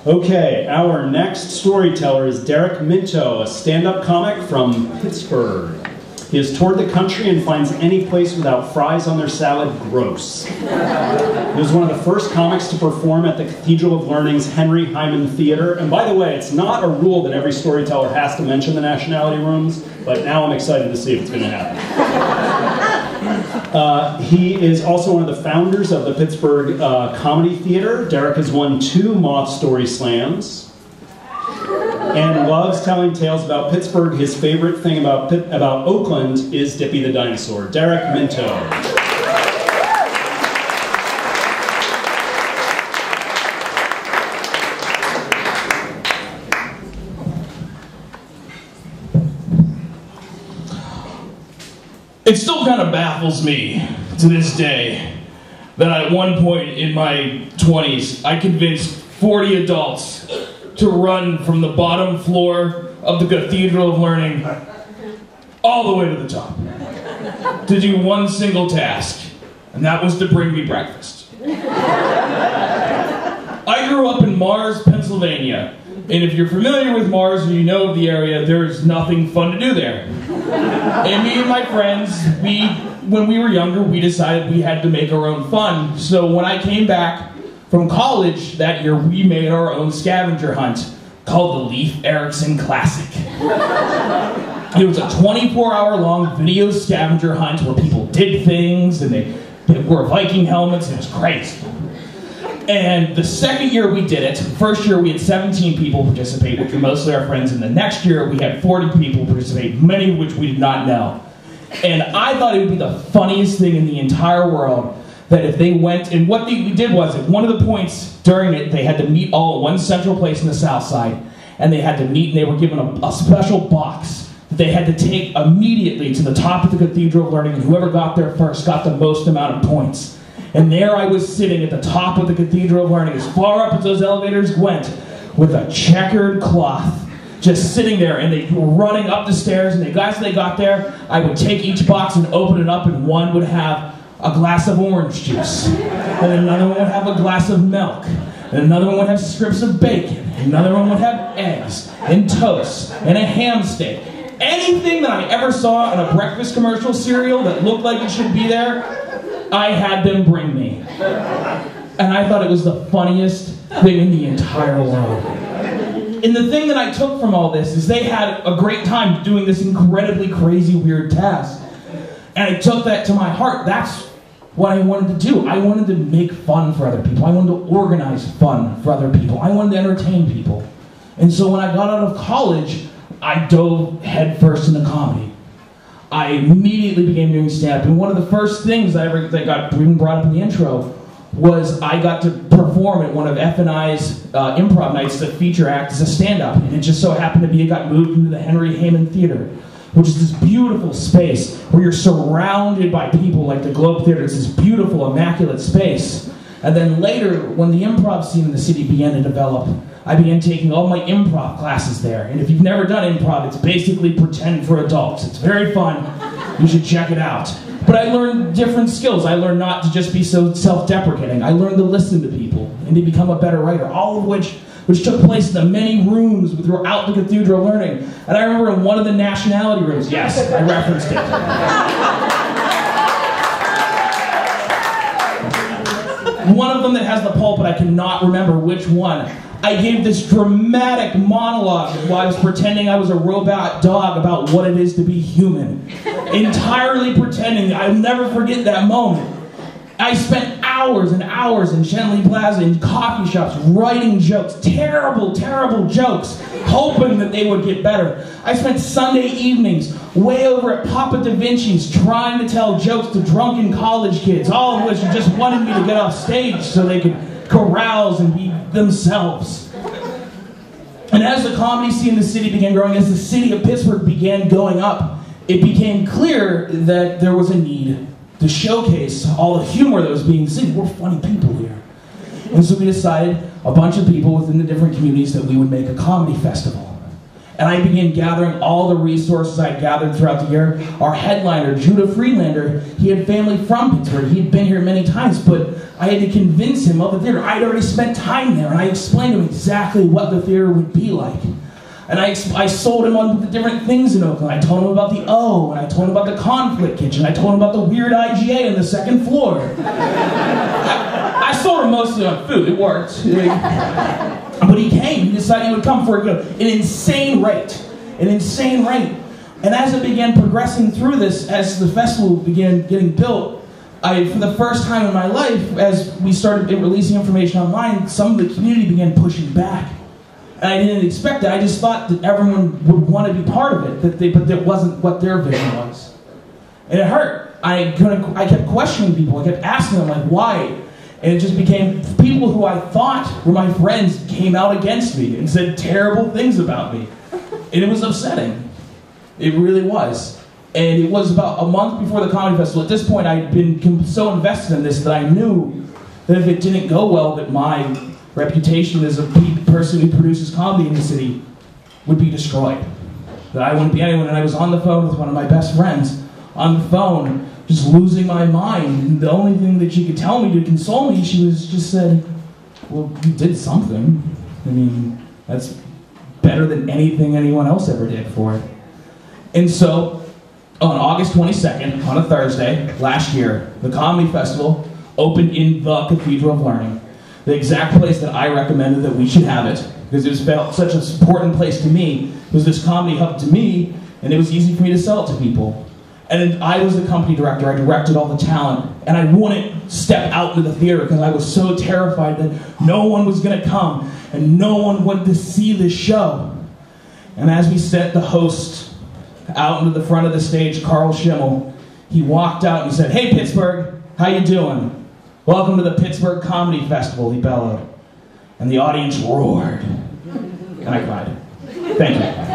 Okay, our next storyteller is Derek Minto, a stand-up comic from Pittsburgh. He has toured the country and finds any place without fries on their salad gross. He was one of the first comics to perform at the Cathedral of Learning's Henry Hyman Theater. And by the way, it's not a rule that every storyteller has to mention the nationality rooms, but now I'm excited to see if it's going to happen. He is also one of the founders of the Pittsburgh Comedy Theater. Derek has won 2 Moth Story Slams and loves telling tales about Pittsburgh. His favorite thing about Oakland is Dippy the Dinosaur. Derek Minto. It still kind of baffles me to this day that at one point in my 20s, I convinced 40 adults to run from the bottom floor of the Cathedral of Learning all the way to the top to do one single task, and that was to bring me breakfast. I grew up in Mars, Pennsylvania, and if you're familiar with Mars or you know of the area, there's nothing fun to do there. And me and my friends, when we were younger, we decided we had to make our own fun. So when I came back from college that year, we made our own scavenger hunt called the Leif Erikson Classic. It was a 24-hour-long video scavenger hunt where people did things and they wore Viking helmets, and it was crazy. And the second year we did it, first year we had 17 people participate, which were mostly our friends, and the next year we had 40 people participate, many of which we did not know. And I thought it would be the funniest thing in the entire world that if they went, and what we did was, at one of the points during it, they had to meet all at one central place in the South Side, and they had to meet, and they were given a special box that they had to take immediately to the top of the Cathedral of Learning, and whoever got there first got the most amount of points. And there I was sitting at the top of the Cathedral of Learning, as far up as those elevators went, with a checkered cloth, just sitting there, and they were running up the stairs, and as they got there, I would take each box and open it up, and one would have a glass of orange juice, and another one would have a glass of milk, and another one would have strips of bacon, and another one would have eggs, and toast, and a ham steak. Anything that I ever saw in a breakfast commercial cereal that looked like it should be there, I had them bring me. And I thought it was the funniest thing in the entire world. And the thing that I took from all this is they had a great time doing this incredibly crazy, weird task. And I took that to my heart. That's what I wanted to do. I wanted to make fun for other people. I wanted to organize fun for other people. I wanted to entertain people. And so when I got out of college, I dove headfirst into comedy. I immediately began doing stand-up, and one of the first things that got even brought up in the intro was I got to perform at one of F&I's improv nights as a feature act as a stand-up, and it just so happened to be it got moved into the Henry Hyman Theater, which is this beautiful space where you're surrounded by people like the Globe Theater. It's this beautiful, immaculate space. And then later, when the improv scene in the city began to develop, I began taking all my improv classes there. And if you've never done improv, it's basically pretend for adults. It's very fun. You should check it out. But I learned different skills. I learned not to just be so self-deprecating. I learned to listen to people and to become a better writer, all of which took place in the many rooms throughout the Cathedral of Learning. And I remember in one of the nationality rooms, yes, I referenced it. One of them that has the pulpit, I cannot remember which one. I gave this dramatic monologue while I was pretending I was a robot dog about what it is to be human. Entirely pretending. I'll never forget that moment. I spent hours and hours in Shenley Plaza in coffee shops writing jokes, terrible, terrible jokes, hoping that they would get better. I spent Sunday evenings way over at Papa Da Vinci's trying to tell jokes to drunken college kids, all of which just wanted me to get off stage so they could carouse and be themselves. And as the comedy scene in the city began growing, as the city of Pittsburgh began going up, it became clear that there was a need to showcase all the humor that was being seen. We're funny people here. And so we decided, a bunch of people within the different communities, that we would make a comedy festival. And I began gathering all the resources I gathered throughout the year. Our headliner, Judah Friedlander, he had family from Pittsburgh. He had been here many times, but I had to convince him of the theater. I had already spent time there, and I explained to him exactly what the theater would be like. And I sold him on the different things in Oakland. I told him about the O, and I told him about the conflict kitchen. I told him about the weird IGA on the second floor. I sold him mostly on food. It worked. But he came. He decided he would come for an insane rate. An insane rate. And as it began progressing through this, as the festival began getting built, for the first time in my life, as we started releasing information online, some of the community began pushing back. And I didn't expect that. I just thought that everyone would want to be part of it, but that wasn't what their vision was. And it hurt. I kept questioning people. I kept asking them, like, why? And it just became people who I thought were my friends came out against me and said terrible things about me. And it was upsetting. It really was. And it was about a month before the comedy festival. At this point, I had been so invested in this that I knew that if it didn't go well, that my reputation as a person who produces comedy in the city would be destroyed. That I wouldn't be anyone. And I was on the phone with one of my best friends, on the phone, just losing my mind. And the only thing that she could tell me to console me, she just said, well, you did something. I mean, that's better than anything anyone else ever did for it. And so, on August 22nd, on a Thursday, last year, the Comedy Festival opened in the Cathedral of Learning. The exact place that I recommended that we should have it, because it felt such an important place to me. It was this comedy hub to me, and it was easy for me to sell it to people. And I was the company director. I directed all the talent, and I wouldn't step out into the theater because I was so terrified that no one was going to come, and no one wanted to see this show. And as we sent the host out into the front of the stage, Carl Schimmel, he walked out and he said, "Hey, Pittsburgh, how you doing? Welcome to the Pittsburgh Comedy Festival," he bellowed. And the audience roared. And I cried. Thank you.